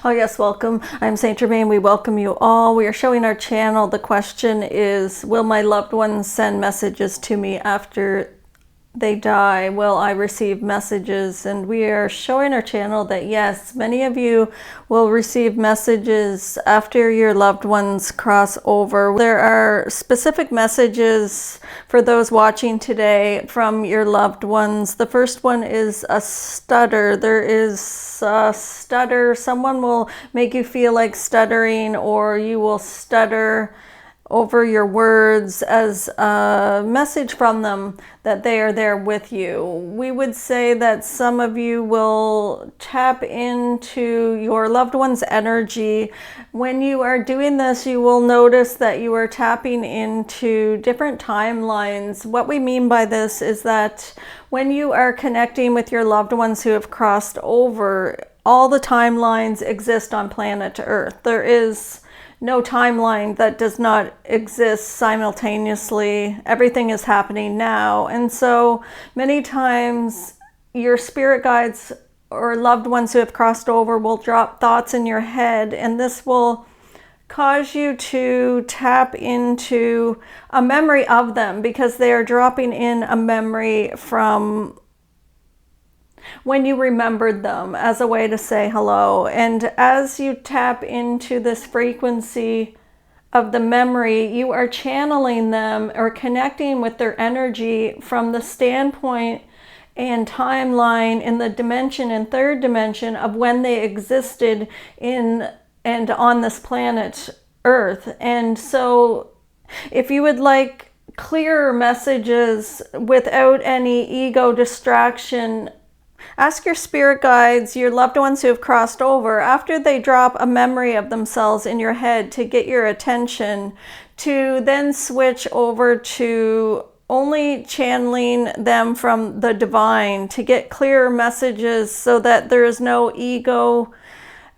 Oh yes, welcome. I'm Saint Germain. We welcome you all. We are showing our channel. The question is, will my loved ones send messages to me after they die? Will I receive messages? And we are showing our channel that yes, many of you will receive messages after your loved ones cross over. There are specific messages for those watching today from your loved ones. The first one is a stutter. There is a stutter. Someone will make you feel like stuttering, or you will stutter over your words as a message from them that they are there with you. We would say that some of you will tap into your loved one's energy. When you are doing this, you will notice that you are tapping into different timelines. What we mean by this is that when you are connecting with your loved ones who have crossed over, all the timelines exist on planet Earth. There is no timeline that does not exist simultaneously. Everything is happening now. And so many times your spirit guides or loved ones who have crossed over will drop thoughts in your head, and this will cause you to tap into a memory of them because they are dropping in a memory from when you remembered them as a way to say hello. And as you tap into this frequency of the memory, you are channeling them or connecting with their energy from the standpoint and timeline in the dimension and third dimension of when they existed in and on this planet Earth. And so if you would like clearer messages without any ego distraction, ask your spirit guides, your loved ones who have crossed over, after they drop a memory of themselves in your head to get your attention, to then switch over to only channeling them from the divine to get clearer messages so that there is no ego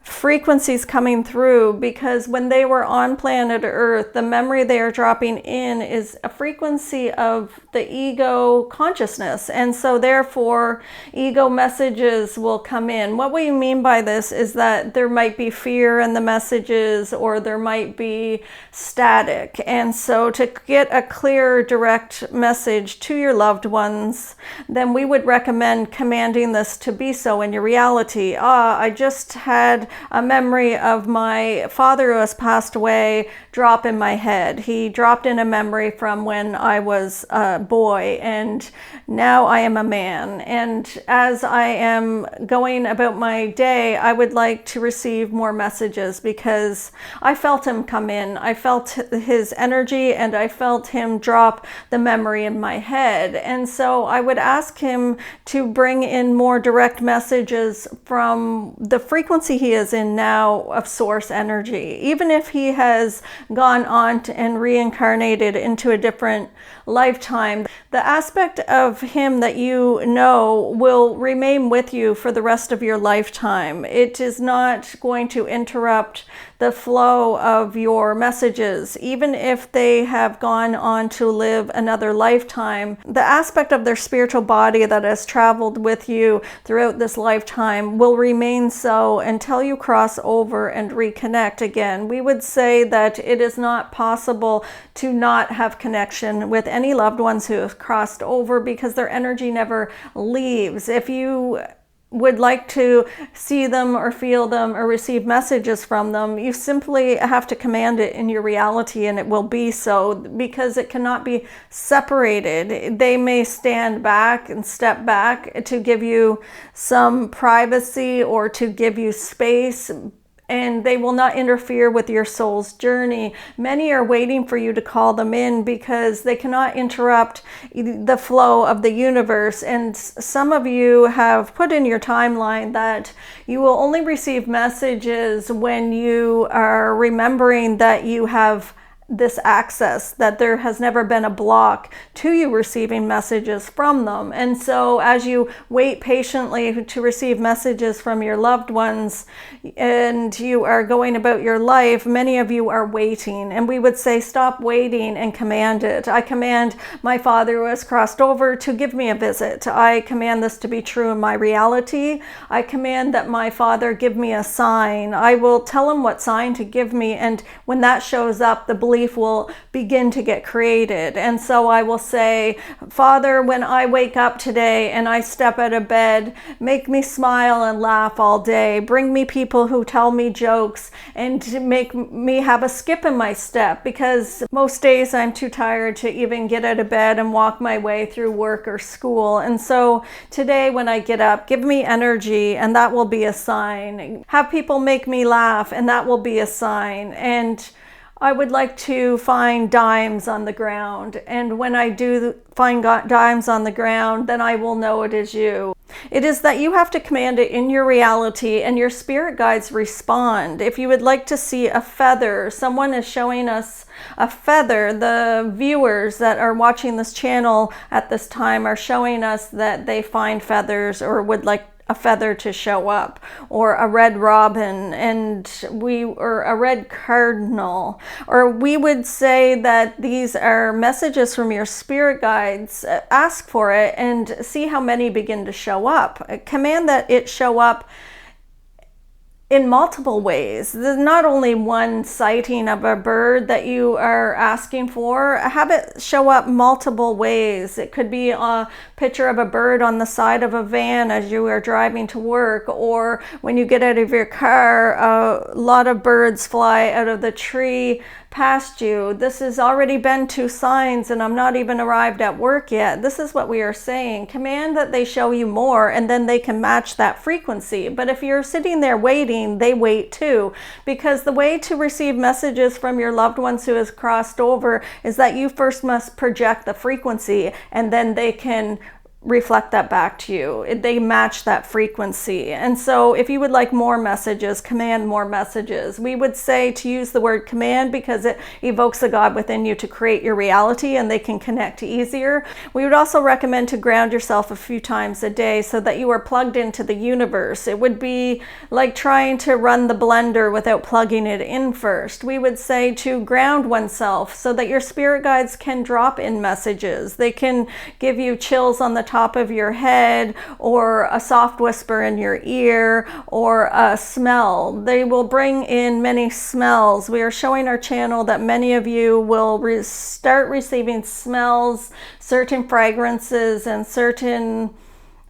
frequencies coming through. Because when they were on planet Earth, the memory they are dropping in is a frequency of the ego consciousness, and so therefore ego messages will come in. What we mean by this is that there might be fear in the messages, or there might be static. And so to get a clear direct message to your loved ones, then we would recommend commanding this to be so in your reality. I just had a memory of my father who has passed away drop in my head. He dropped in a memory from when I was a boy, and now I am a man. And as I am going about my day, I would like to receive more messages because I felt him come in. I felt his energy, and I felt him drop the memory in my head. And so I would ask him to bring in more direct messages from the frequency he is in now of source energy. Even if he has gone on and reincarnated into a different lifetime, the aspect of him that you know will remain with you for the rest of your lifetime. It is not going to interrupt the flow of your messages. Even if they have gone on to live another lifetime, the aspect of their spiritual body that has traveled with you throughout this lifetime will remain so until you cross over and reconnect again. We would say that it is not possible to not have connection with any loved ones who have crossed over because their energy never leaves. If you would like to see them or feel them or receive messages from them, you simply have to command it in your reality, and it will be so, because it cannot be separated. They may stand back and step back to give you some privacy or to give you space, and they will not interfere with your soul's journey. Many are waiting for you to call them in because they cannot interrupt the flow of the universe. And some of you have put in your timeline that you will only receive messages when you are remembering that you have this access, that there has never been a block to you receiving messages from them. And so as you wait patiently to receive messages from your loved ones and you are going about your life, many of you are waiting. And we would say, stop waiting and command it. I command my father who has crossed over to give me a visit. I command this to be true in my reality. I command that my father give me a sign. I will tell him what sign to give me, and when that shows up, the belief will begin to get created. And so I will say, Father, when I wake up today and I step out of bed, make me smile and laugh all day. Bring me people who tell me jokes and make me have a skip in my step, because most days I'm too tired to even get out of bed and walk my way through work or school. And so today when I get up, give me energy, and that will be a sign. Have people make me laugh, and that will be a sign. And I would like to find dimes on the ground. And when I do find dimes on the ground, then I will know it is you. It is that you have to command it in your reality, and your spirit guides respond. If you would like to see a feather, someone is showing us a feather. The viewers that are watching this channel at this time are showing us that they find feathers or would like a feather to show up, or a red robin, or a red cardinal, or we would say that these are messages from your spirit guides. Ask for it and see how many begin to show up. Command that it show up in multiple ways. There's not only one sighting of a bird that you are asking for. Have it show up multiple ways. It could be a picture of a bird on the side of a van as you are driving to work, or when you get out of your car, a lot of birds fly out of the tree past you. This has already been 2 signs, and I'm not even arrived at work yet. This is what we are saying. Command that they show you more, and then they can match that frequency. But if you're sitting there waiting, they wait too, because the way to receive messages from your loved ones who has crossed over is that you first must project the frequency, and then they can reflect that back to you. They match that frequency. And so if you would like more messages, command more messages. We would say to use the word command because it evokes the God within you to create your reality, and they can connect easier. We would also recommend to ground yourself a few times a day so that you are plugged into the universe. It would be like trying to run the blender without plugging it in first. We would say to ground oneself so that your spirit guides can drop in messages. They can give you chills on the top of your head, or a soft whisper in your ear, or a smell. They will bring in many smells. We are showing our channel that many of you will start receiving smells, certain fragrances, and certain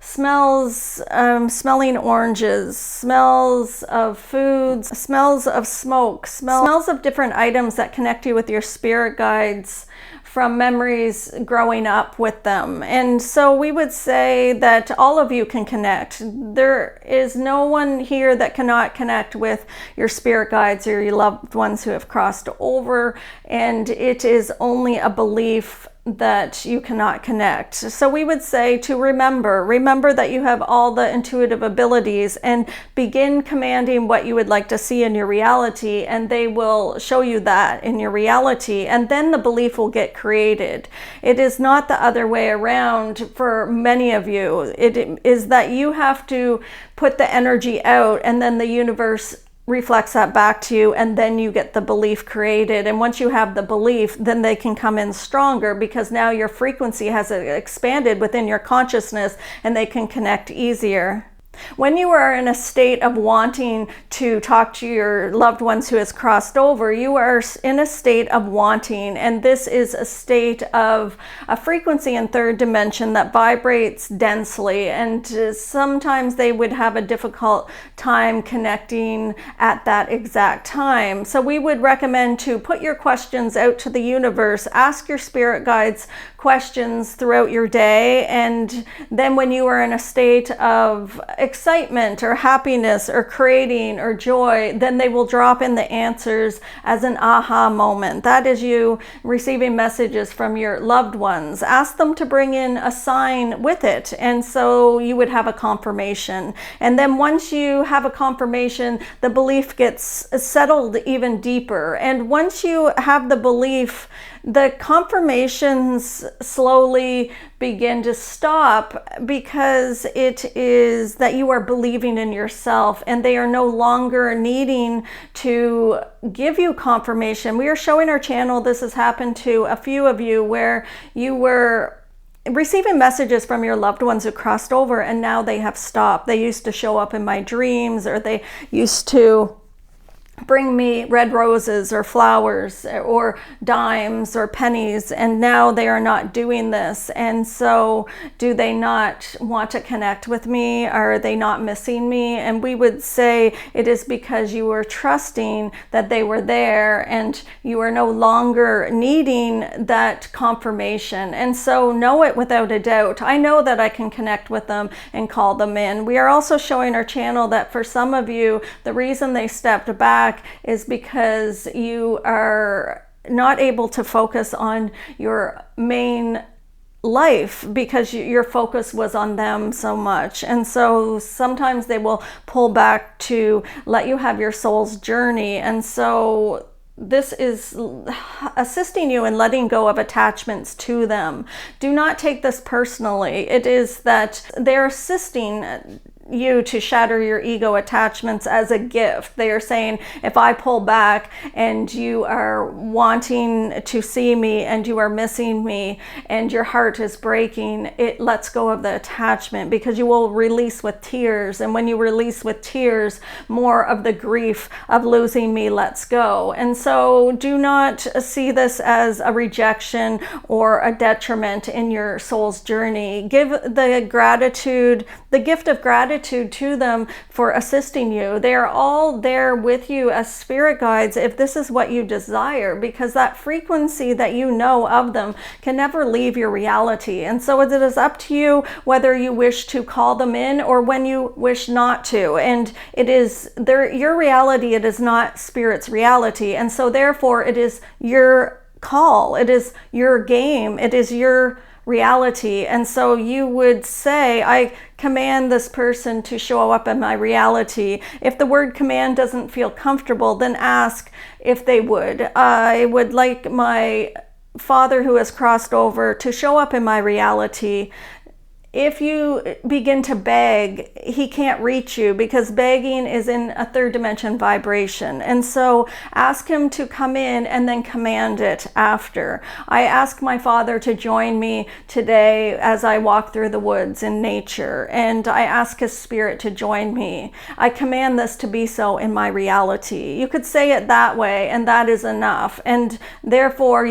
smells, smelling oranges, smells of foods, smells of smoke, smells of different items that connect you with your spirit guides from memories growing up with them. And so we would say that all of you can connect. There is no one here that cannot connect with your spirit guides or your loved ones who have crossed over, and it is only a belief that you cannot connect. So we would say to remember that you have all the intuitive abilities, and begin commanding what you would like to see in your reality, and they will show you that in your reality, and then the belief will get created. It is not the other way around for many of you. It is that you have to put the energy out, and then the universe reflects that back to you, and then you get the belief created. And once you have the belief, then they can come in stronger, because now your frequency has expanded within your consciousness, and they can connect easier. When you are in a state of wanting to talk to your loved ones who has crossed over, you are in a state of wanting, and this is a state of a frequency in third dimension that vibrates densely, and sometimes they would have a difficult time connecting at that exact time. So we would recommend to put your questions out to the universe. Ask your spirit guides questions throughout your day, and then when you are in a state of excitement or happiness or creating or joy, then they will drop in the answers as an aha moment. That is you receiving messages from your loved ones. Ask them to bring in a sign with it, and so you would have a confirmation. And then once you have a confirmation, the belief gets settled even deeper. And once you have the belief, the confirmations slowly begin to stop, because it is that you are believing in yourself, and they are no longer needing to give you confirmation. We are showing our channel, this has happened to a few of you, where you were receiving messages from your loved ones who crossed over, and now they have stopped. They used to show up in my dreams, or they used to bring me red roses or flowers or dimes or pennies, and now they are not doing this. And so do they not want to connect with me? Are they not missing me? And we would say it is because you were trusting that they were there, and you are no longer needing that confirmation. And so know it without a doubt. I know that I can connect with them and call them in. We are also showing our channel that for some of you, the reason they stepped back is because you are not able to focus on your main life, because your focus was on them so much. And so sometimes they will pull back to let you have your soul's journey. And so this is assisting you in letting go of attachments to them. Do not take this personally. It is that they're assisting you to shatter your ego attachments as a gift. They are saying, if I pull back and you are wanting to see me and you are missing me and your heart is breaking, it lets go of the attachment, because you will release with tears. And when you release with tears, more of the grief of losing me lets go. And so do not see this as a rejection or a detriment in your soul's journey. Give the gratitude, the gift of gratitude to them for assisting you. They are all there with you as spirit guides if this is what you desire, because that frequency that you know of them can never leave your reality. And so it is up to you whether you wish to call them in or when you wish not to. And it is your reality, it is not spirit's reality. And so therefore it is your call, it is your game, it is your reality. And so you would say, I command this person to show up in my reality. If the word command doesn't feel comfortable, then ask if they would. I would like my father who has crossed over to show up in my reality. If you begin to beg, he can't reach you, because begging is in a third dimension vibration. And so ask him to come in and then command it after. I ask my father to join me today as I walk through the woods in nature, and I ask his spirit to join me. I command this to be so in my reality. You could say it that way, and that is enough. And therefore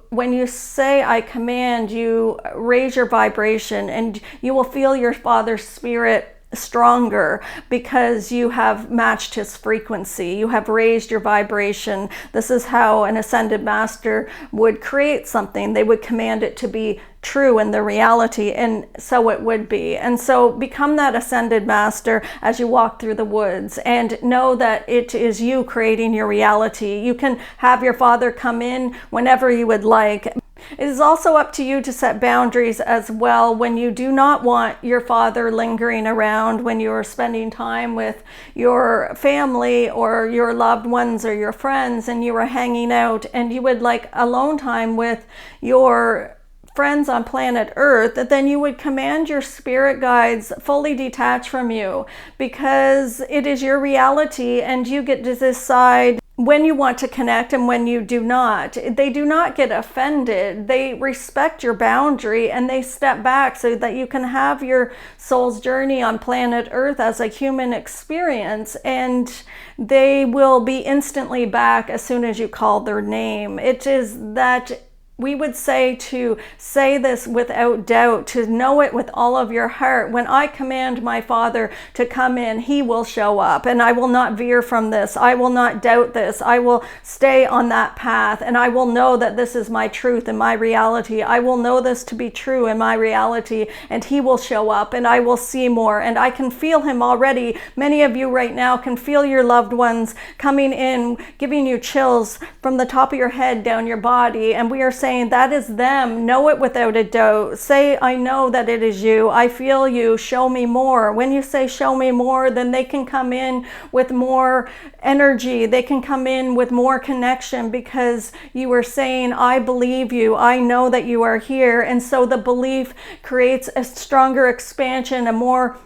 when you say I command, you raise your vibration, and you will feel your father's spirit stronger, because you have matched his frequency. You have raised your vibration. This is how an ascended master would create something. They would command it to be true in the reality, and so it would be. And so become that ascended master as you walk through the woods, and know that it is you creating your reality. You can have your father come in whenever you would like. It is also up to you to set boundaries as well when you do not want your father lingering around, when you are spending time with your family or your loved ones or your friends, and you are hanging out and you would like alone time with your friends on planet Earth, then you would command your spirit guides fully detach from you, because it is your reality and you get to decide when you want to connect and when you do not. They do not get offended. They respect your boundary and they step back so that you can have your soul's journey on planet Earth as a human experience, and they will be instantly back as soon as you call their name. It is that we would say to say this without doubt, to know it with all of your heart. When I command my Father to come in, he will show up, and I will not veer from this. I will not doubt this. I will stay on that path, and I will know that this is my truth and my reality. I will know this to be true in my reality, and he will show up, and I will see more, and I can feel him already. Many of you right now can feel your loved ones coming in, giving you chills from the top of your head down your body, and we are saying that is them. Know it without a doubt. Say, I know that it is you. I feel you. Show me more. When you say show me more, then they can come in with more energy. They can come in with more connection, because you are saying, I believe you. I know that you are here. And so the belief creates a stronger expansion, a more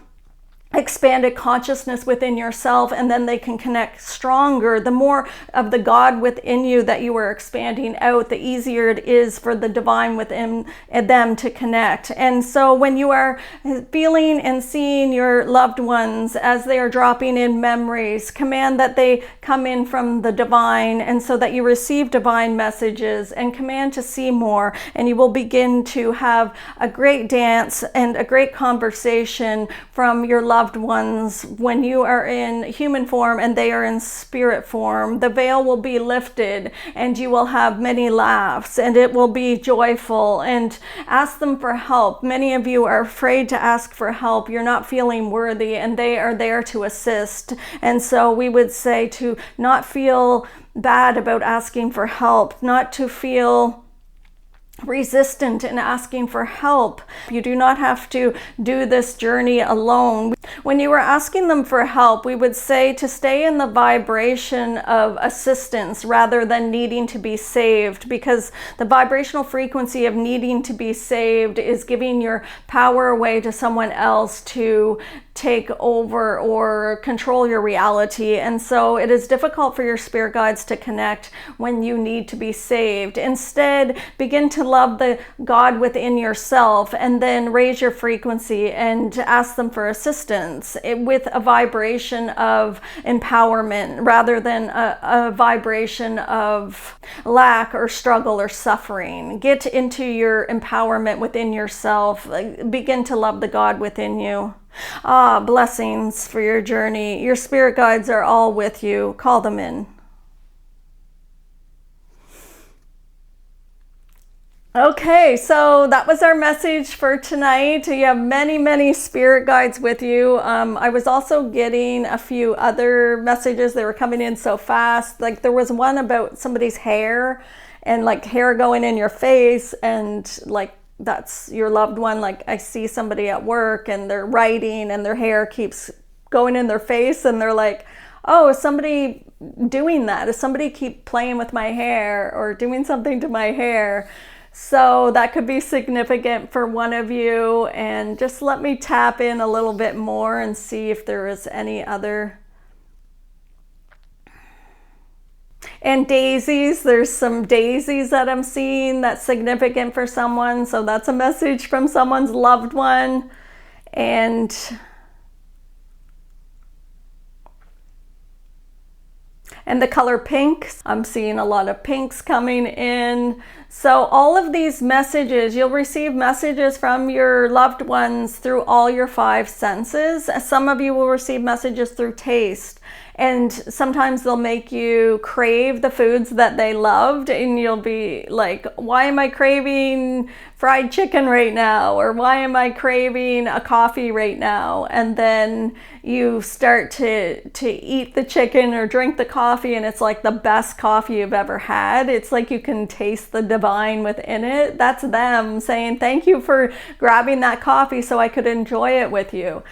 expanded consciousness within yourself, and then they can connect stronger. The more of the God within you that you are expanding out, the easier it is for the divine within them to connect. And so when you are feeling and seeing your loved ones as they are dropping in memories, command that they come in from the divine, and so that you receive divine messages, and command to see more, and you will begin to have a great dance and a great conversation from your loved ones when you are in human form and they are in spirit form. The veil will be lifted, and you will have many laughs, and it will be joyful. And ask them for help. Many of you are afraid to ask for help. You're not feeling worthy, and they are there to assist. And so we would say to not feel bad about asking for help, not to feel resistant in asking for help. You do not have to do this journey alone. When you are asking them for help, we would say to stay in the vibration of assistance rather than needing to be saved, because the vibrational frequency of needing to be saved is giving your power away to someone else to take over or control your reality. And so it is difficult for your spirit guides to connect when you need to be saved. Instead, begin to love the God within yourself, and then raise your frequency and ask them for assistance with a vibration of empowerment rather than a vibration of lack or struggle or suffering. Get into your empowerment within yourself. Begin to love the God within you. Blessings for your journey. Your spirit guides are all with you. Call them in. Okay, so that was our message for tonight. You have many, many spirit guides with you. I was also getting a few other messages. They were coming in so fast. Like there was one about somebody's hair, and like hair going in your face, and like that's your loved one. Like I see somebody at work and they're writing and their hair keeps going in their face, and they're like, oh, is somebody doing that? Is somebody keep playing with my hair or doing something to my hair? So that could be significant for one of you. And just let me tap in a little bit more and see if there is any other. And daisies, there's some daisies that I'm seeing that's significant for someone. So that's a message from someone's loved one. And the color pink, I'm seeing a lot of pinks coming in. So all of these messages, you'll receive messages from your loved ones through all your 5 senses. Some of you will receive messages through taste. And sometimes they'll make you crave the foods that they loved, and you'll be like, why am I craving fried chicken right now? Or why am I craving a coffee right now? And then you start to eat the chicken or drink the coffee, and it's like the best coffee you've ever had. It's like you can taste the divine within it. That's them saying, thank you for grabbing that coffee so I could enjoy it with you.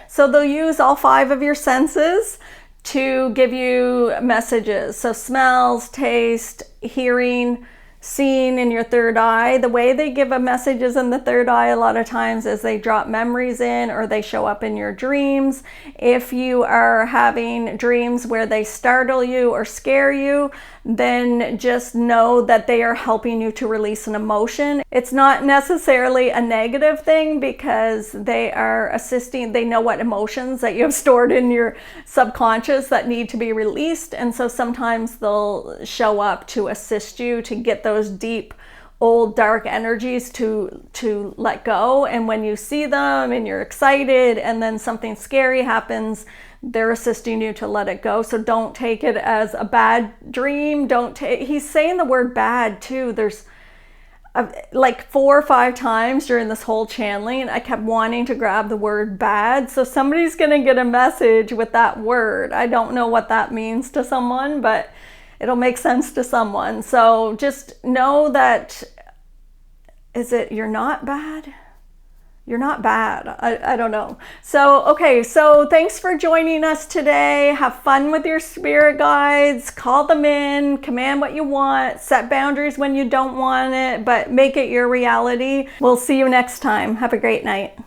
So they'll use all 5 of your senses to give you messages. So smells, taste, hearing, seeing in your third eye. The way they give a messages in the third eye a lot of times is they drop memories in, or they show up in your dreams. If you are having dreams where they startle you or scare you, then just know that they are helping you to release an emotion. It's not necessarily a negative thing, because they are assisting. They know what emotions that you have stored in your subconscious that need to be released. And so sometimes they'll show up to assist you to get those deep old dark energies to let go. And when you see them and you're excited and then something scary happens, they're assisting you to let it go. So don't take it as a bad dream. He's saying the word bad too. There's like 4 or 5 times during this whole channeling, I kept wanting to grab the word bad. So somebody's going to get a message with that word. I don't know what that means to someone, but it'll make sense to someone. So just know that, you're not bad? You're not bad. I don't know. So, okay. So thanks for joining us today. Have fun with your spirit guides. Call them in. Command what you want. Set boundaries when you don't want it, but make it your reality. We'll see you next time. Have a great night.